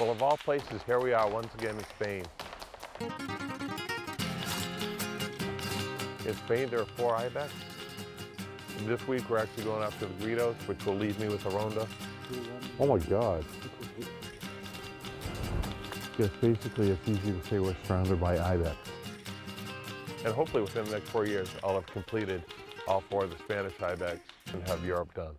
Well, of all places, here we are once again in Spain. In Spain, there are 4 Ibex. And this week, we're actually going after the Gredos, which will leave me with the Ronda. Oh my God. Yes, basically, it's easy to say we're surrounded by Ibex. And hopefully within the next 4 years, I'll have completed all 4 of the Spanish Ibex and have Europe done.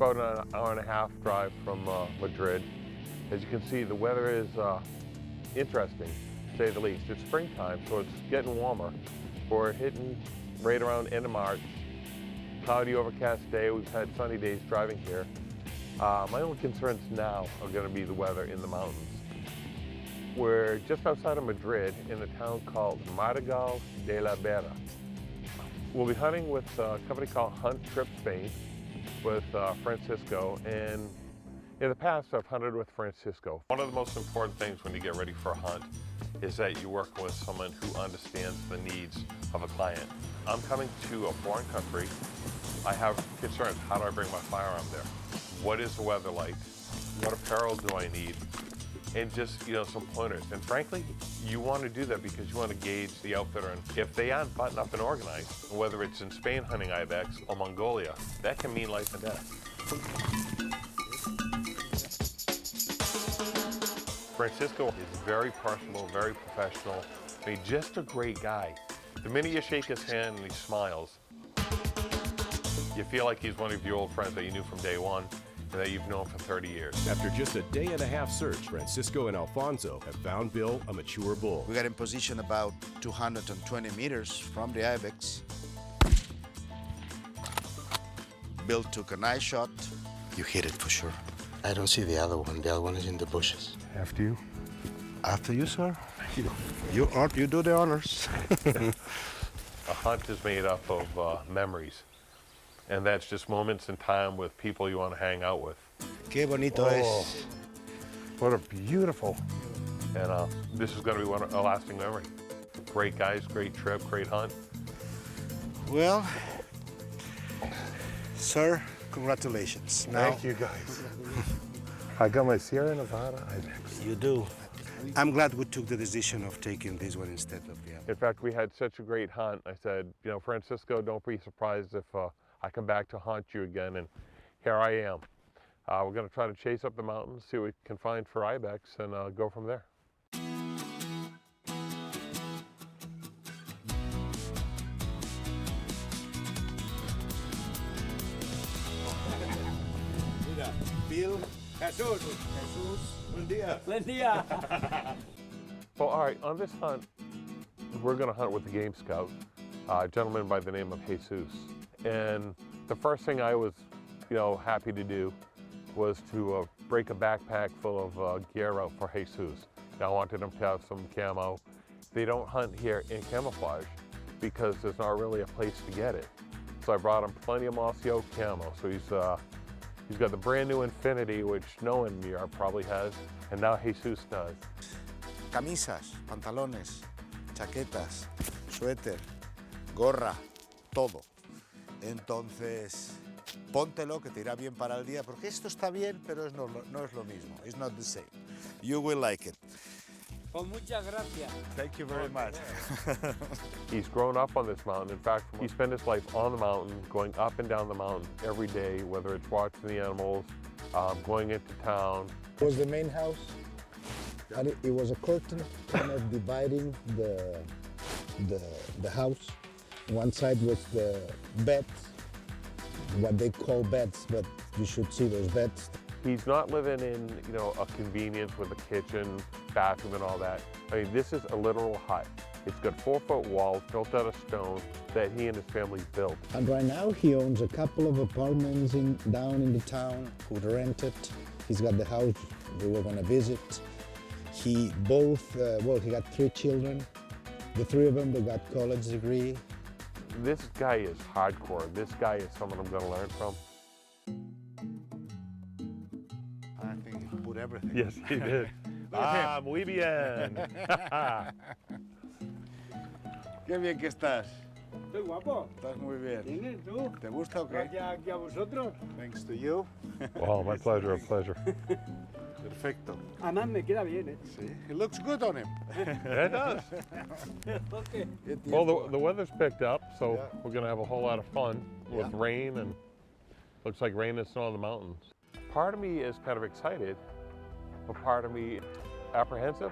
About an hour and a half drive from Madrid. As you can see, the weather is interesting, to say the least. It's springtime, so it's getting warmer. We're hitting right around end of March. Cloudy, overcast day. We've had sunny days driving here. My only concerns now are going to be the weather in the mountains. We're just outside of Madrid in a town called Madrigal de la Vera. We'll be hunting with a company called Hunt Trip Spain, with Francisco, and in the past I've hunted with Francisco. One of the most important things when you get ready for a hunt is that you work with someone who understands the needs of a client. I'm coming to a foreign country. I have concerns. How do I bring my firearm there? What is the weather like? What apparel do I need? And just, some pointers. And frankly, you want to do that because you want to gauge the outfitter. And if they aren't buttoned up and organized, whether it's in Spain hunting Ibex or Mongolia, that can mean life and death. Francisco is very personable, very professional. I mean, just a great guy. The minute you shake his hand and he smiles, you feel like he's one of your old friends that you knew from day one and that you've known for 30 years. After just a day and a half search, Francisco and Alfonso have found Bill a mature bull. We got in position about 220 meters from the Ibex. Bill took a nice shot. You hit it for sure. I don't see the other one. The other one is in the bushes. After you. After you, sir. You do the honors. A hunt is made up of memories. And that's just moments in time with people you want to hang out with. Qué bonito es. What a beautiful. And this is going to be a lasting memory. Great guys, great trip, great hunt. Well, sir, congratulations. Thank you guys. I got my Sierra Nevada Ibex. You do. I'm glad we took the decision of taking this one instead of the other. In fact, we had such a great hunt. I said, Francisco, don't be surprised if I come back to haunt you again, and here I am. We're going to try to chase up the mountains, see what we can find for Ibex, and go from there. Bill, Jesus, buen día. Buen día. Well, all right, on this hunt, we're going to hunt with the Game Scout, a gentleman by the name of Jesus. And the first thing I was, happy to do was to break a backpack full of gear out for Jesus. I wanted him to have some camo. They don't hunt here in camouflage because there's not really a place to get it. So I brought him plenty of mossy oak camo. So he's got the brand new Infinity, which no one in Europe probably has, and now Jesus does. Camisas, pantalones, chaquetas, suéter, gorra, todo. Entonces, póntelo que te irá bien para el día, porque esto está bien, pero no es lo mismo. It's not the same. You will like it. Pues muchas gracias. Thank you very much. He's grown up on this mountain. In fact, he spent his life on the mountain, going up and down the mountain every day, whether it's watching the animals, going into town. It was the main house, and it was a curtain kind of dividing the house. One side was the beds, what they call beds, but you should see those beds. He's not living in, a convenience with a kitchen, bathroom and all that. I mean, this is a literal hut. It's got 4-foot walls built out of stone that he and his family built. And right now he owns a couple of apartments down in the town who rented. He's got the house we were gonna visit. He got 3 children. The 3 of them, they got college degree. This guy is hardcore. This guy is someone I'm going to learn from. I think he put everything. Yes, he did. Muy bien. Qué bien que estás. Estoy guapo. Estás muy bien. ¿Quién eres tú? ¿Te gusta o qué? Gracias aquí a vosotros. Thanks to you. Oh, my pleasure, a pleasure. Perfecto. Además me queda bien, ¿eh? Sí. It looks good on him. Yeah, it does. Okay. Well, the weather's picked up, so Yeah. we're going to have a whole lot of fun with Yeah. rain, and looks like rain and snow on the mountains. Part of me is kind of excited, but part of me apprehensive,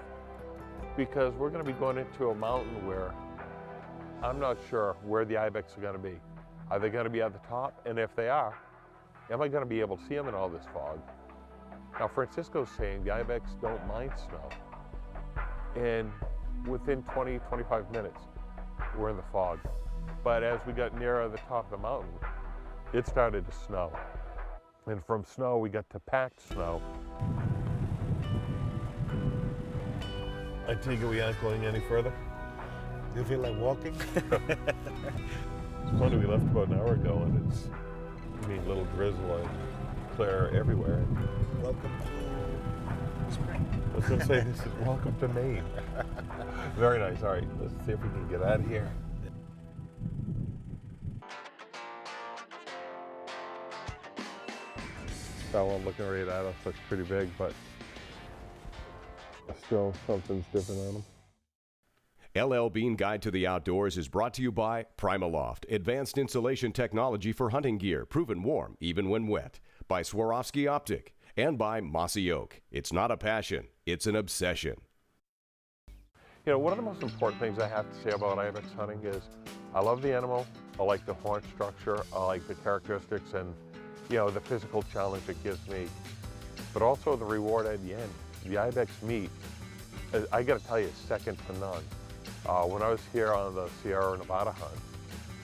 because we're going to be going into a mountain where I'm not sure where the ibex are going to be. Are they going to be at the top? And if they are, am I going to be able to see them in all this fog? Now, Francisco's saying the ibex don't mind snow. And within 20, 25 minutes, we're in the fog. But as we got nearer the top of the mountain, it started to snow. And from snow, we got to packed snow. I take it we aren't going any further? Do you feel like walking? It's funny, we left about an hour ago, and it's, little drizzle and clear everywhere. Welcome to spring. I was going to say, this is welcome to Maine. Very nice. All right, let's see if we can get out of here. That one looking right at us looks pretty big, but still something's different on them. LL Bean Guide to the Outdoors is brought to you by Primaloft, advanced insulation technology for hunting gear, proven warm even when wet, by Swarovski Optic, and by Mossy Oak. It's not a passion, it's an obsession. You know, one of the most important things I have to say about ibex hunting is I love the animal, I like the horn structure, I like the characteristics and, the physical challenge it gives me, but also the reward at the end. The ibex meat, I gotta tell you, is second to none. When I was here on the Sierra Nevada hunt,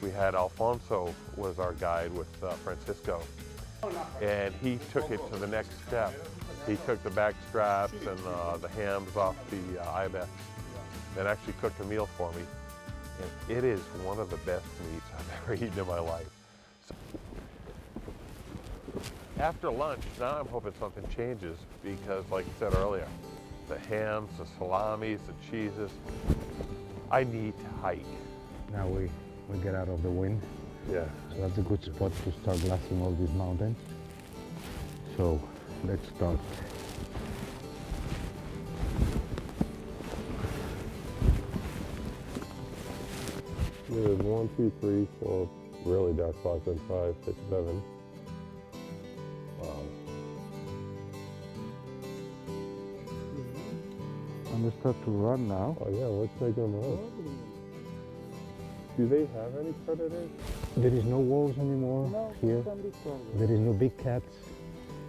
we had Alfonso was our guide with Francisco, and he took it to the next step. He took the back straps and the hams off the ibex and actually cooked a meal for me. And it is one of the best meats I've ever eaten in my life. So, after lunch, now I'm hoping something changes because, like I said earlier, the hams, the salamis, the cheeses, I need to hike. Now we get out of the wind. Yeah. So that's a good spot to start blasting all these mountains. So let's start. There's 1, 2, 3, 4 really dark spots, and 5, 6, 7. Wow. I'm gonna start to run now. Oh yeah, let's take them out. Do they have any predators? There is no wolves anymore here. There is no big cats.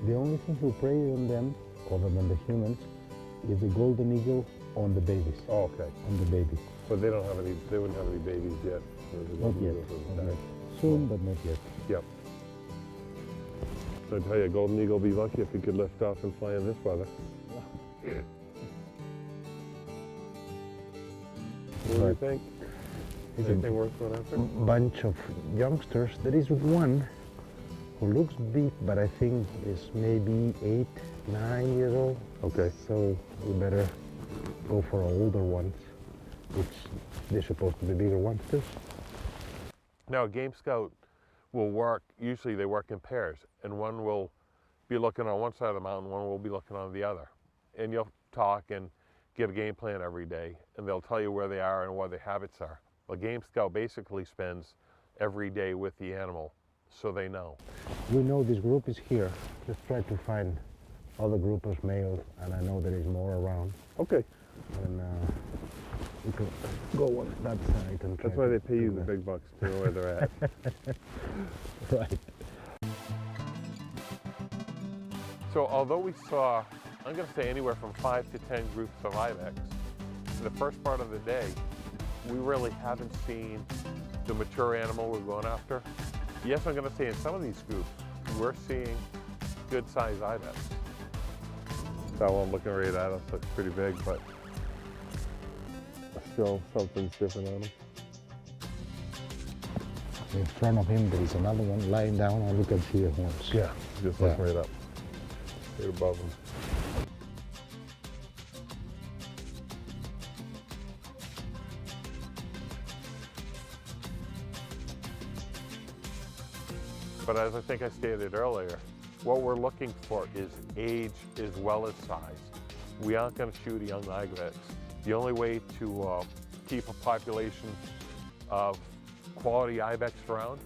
The only thing who prey on them, other than the humans, is the golden eagle on the babies. Oh, okay. On the babies. But they don't have any, they wouldn't have any babies yet. Not yet. Not yet. Soon, but not yet. Yep. So I tell you, golden eagle will be lucky if he could lift off and fly in this weather. What do you think? It's Anything a worth going after? bunch of youngsters. There is one who looks big, but I think is maybe 8, 9 years old. Okay. So we better go for older ones, which they're supposed to be bigger ones too. Now, a game scout will work, usually they work in pairs, and one will be looking on one side of the mountain, one will be looking on the other. And you'll talk and get a game plan every day, and they'll tell you where they are and what their habits are. A game scout basically spends every day with the animal, so they know. We know this group is here. Let's try to find other groupers, male, and I know there is more around. Okay. And we can go on that side and try. That's why to they pay you do the that. big bucks to know where they're at. Right. So although we saw, I'm going to say anywhere from 5 to 10 groups of ibex, the first part of the day, we really haven't seen the mature animal we're going after. Yes, I'm going to say in some of these groups, we're seeing good-sized ibex. That one looking right at us looks pretty big, but still something's different on him. In front of him, there is another one lying down, and you can see the horns. Yeah, just looking right up, right above him. But as I think I stated earlier, what we're looking for is age as well as size. We aren't going to shoot a young ibex. The only way to keep a population of quality ibex around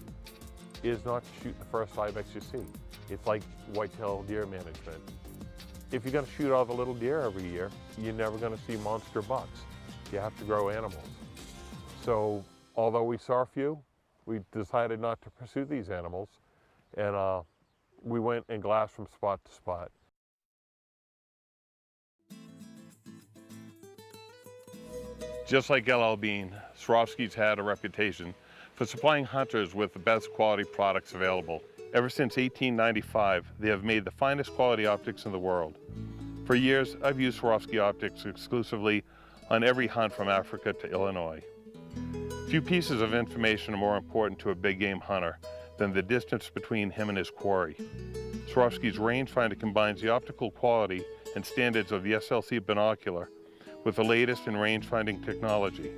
is not to shoot the first ibex you see. It's like whitetail deer management. If you're going to shoot all the little deer every year, you're never going to see monster bucks. You have to grow animals. So although we saw a few, we decided not to pursue these animals, and we went and glassed from spot to spot. Just like LL Bean, Swarovski's had a reputation for supplying hunters with the best quality products available. Ever since 1895, they have made the finest quality optics in the world. For years, I've used Swarovski optics exclusively on every hunt from Africa to Illinois. Few pieces of information are more important to a big game hunter than the distance between him and his quarry. Swarovski's rangefinder combines the optical quality and standards of the SLC binocular with the latest in range-finding technology.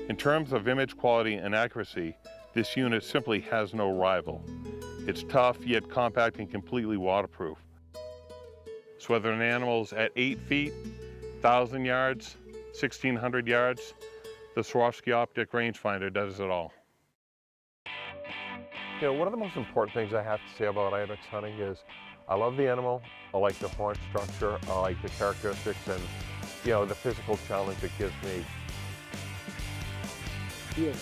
In terms of image quality and accuracy, this unit simply has no rival. It's tough, yet compact and completely waterproof. So whether an animal's at 8 feet, 1,000 yards, 1,600 yards, the Swarovski optic rangefinder does it all. You know, one of the most important things I have to say about ibex hunting is I love the animal, I like the horn structure, I like the characteristics, and you know, the physical challenge it gives me. Bien.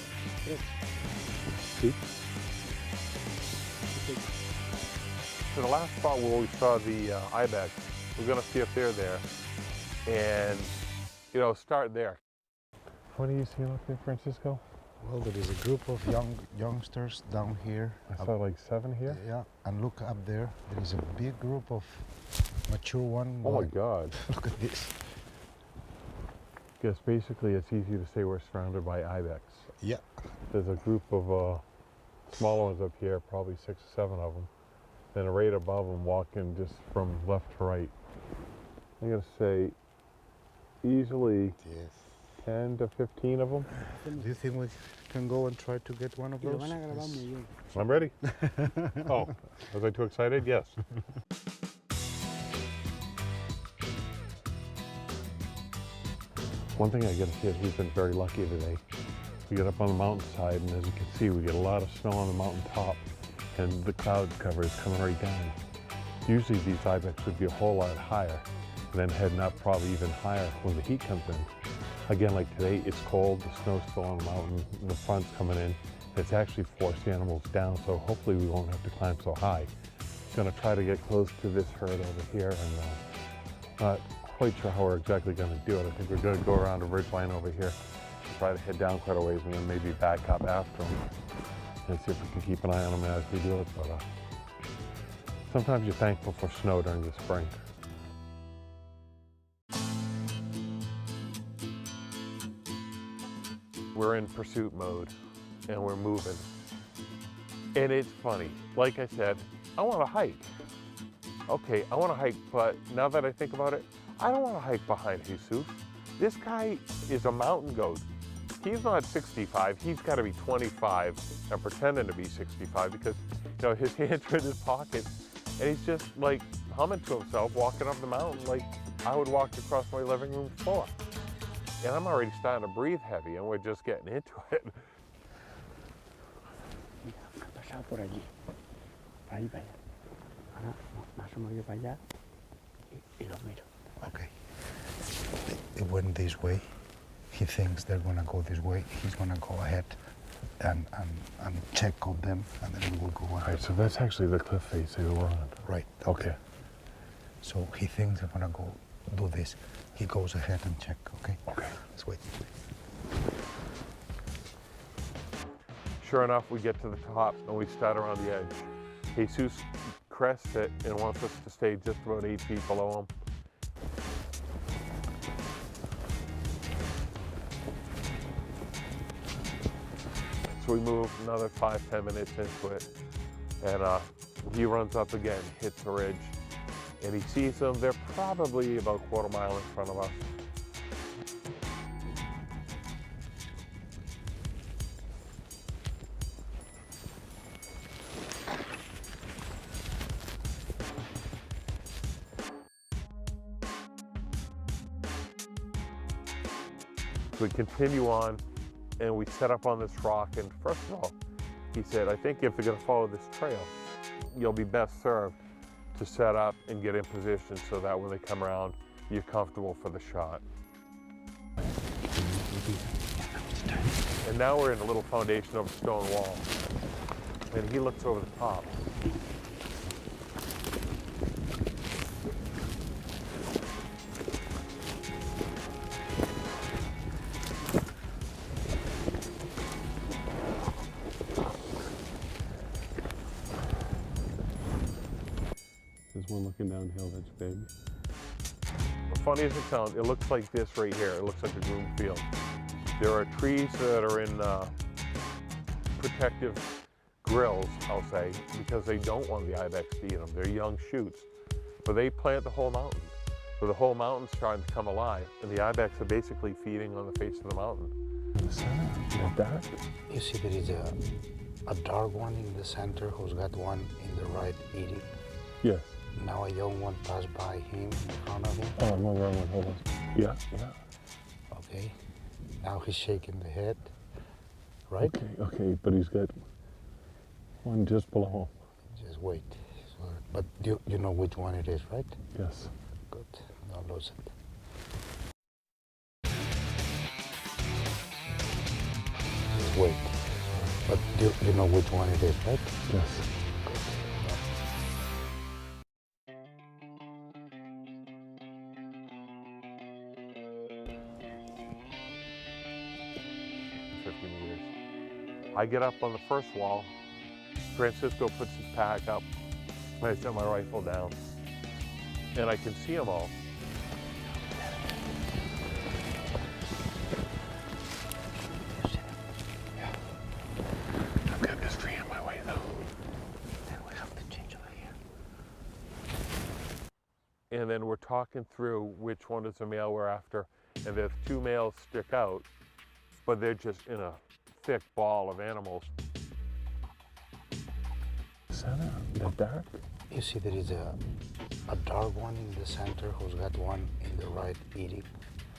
See? So the last spot where we saw the ibex, we're going to see if they're there, and you know, start there. What are you seeing up there, Francisco? Well, there is a group of youngsters down here. I saw like 7 here. Yeah, and look up there. There is a big group of mature one. Oh my God! Look at this. Guess basically it's easy to say we're surrounded by ibex. Yeah. There's a group of smaller ones up here, probably 6 or 7 of them. Then right above them, walking just from left to right. I'm gonna say easily 10 to 15 of them. Do you think we can go and try to get one of Y lo those? van a grabar muy bien. I'm ready. Oh, was I too excited? Yes. One thing I gotta say is we've been very lucky today. We get up on the mountainside, and as you can see, we get a lot of snow on the mountain top, and the cloud cover is coming right down. Usually these ibex would be a whole lot higher, and then heading up probably even higher when the heat comes in. Again, like today, it's cold, the snow's still on the mountain, the front's coming in. It's actually forced the animals down, so hopefully we won't have to climb so high. Gonna try to get close to this herd over here, and not quite sure how we're exactly gonna do it. I think we're gonna go around a ridge line over here, try to head down quite a ways, and then maybe back up after them, and see if we can keep an eye on them as we do it. But sometimes you're thankful for snow during the spring. We're in pursuit mode, and we're moving. And it's funny, like I said, I want to hike. Okay, I want to hike, but now that I think about it, I don't want to hike behind Jesus. This guy is a mountain goat. He's not 65, he's got to be 25 and pretending to be 65 because, you know, his hands are in his pockets and he's just like humming to himself, walking up the mountain like I would walk across my living room floor. And I'm already starting to breathe heavy and we're just getting into it. Mira, ha pasado por allí. Para allí, para allá. Ahora me asomo yo para allá y lo miro. Okay. They went this way. He thinks they're gonna go this way. He's gonna go ahead and check on them, and then we will go ahead. Right, so that's actually the cliff face they were on. Right. Okay. So he thinks they're gonna go do this. He goes ahead and check. Okay. Okay. Let's wait. Sure enough, we get to the top and we start around the edge. Jesus crests it and wants us to stay just about 8 feet below him. So we move another 5-10 minutes into it, and he runs up again, hits the ridge, and he sees them. They're probably about a quarter mile in front of us. So we continue on, and we set up on this rock, and first of all, he said, I think if you're gonna follow this trail, you'll be best served to set up and get in position so that when they come around, you're comfortable for the shot. And now we're in a little foundation of a stone wall, and he looks over the top. There's one looking downhill that's big. Funny as it sounds, it looks like this right here. It looks like a groomed field. There are trees that are in protective grills, I'll say, because they don't want the ibex to eat them. They're young shoots. But they plant the whole mountain. So the whole mountain's trying to come alive, and the ibex are basically feeding on the face of the mountain. In the center, that dark? You see there is a dark one in the center who's got one in the right eating. Yes. Now a young one passed by him in front of him. Oh, I'm on the wrong one, hold on. Yeah, yeah. Okay. Now he's shaking the head, right? Okay, but he's got one just below Just wait. So, but you know which one it is, right? him. Yes. Good. Don't lose it. Just wait. But you know which one it is, right? Yes. 50 meters. I get up on the first wall. Francisco puts his pack up. I set my rifle down, and I can see them all. I've got this tree in my way, though. Then we have to change over here. And then we're talking through which one is the male we're after, and the two males stick out, but they're just in a thick ball of animals. Center, that dark? You see there is a dark one in the center who's got one in the right eating.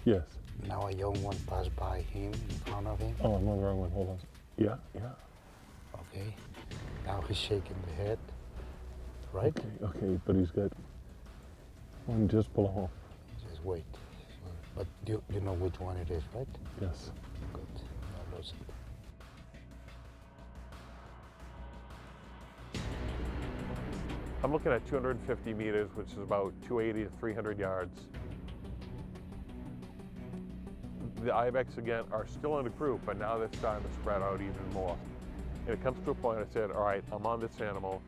Yes. Now a young one passed by him in front of him. Oh, I'm on the wrong one, hold on. Yeah, yeah. Okay. Now he's shaking the head, right? Okay, but he's got one just below him. Just wait. So, but you know which one it is, right? Yes. Good. Don't lose it. I'm looking at 250 meters, which is about 280 to 300 yards. The ibex, again, are still in a group, but now they're starting to spread out even more. And it comes to a point I said, all right, I'm on this animal.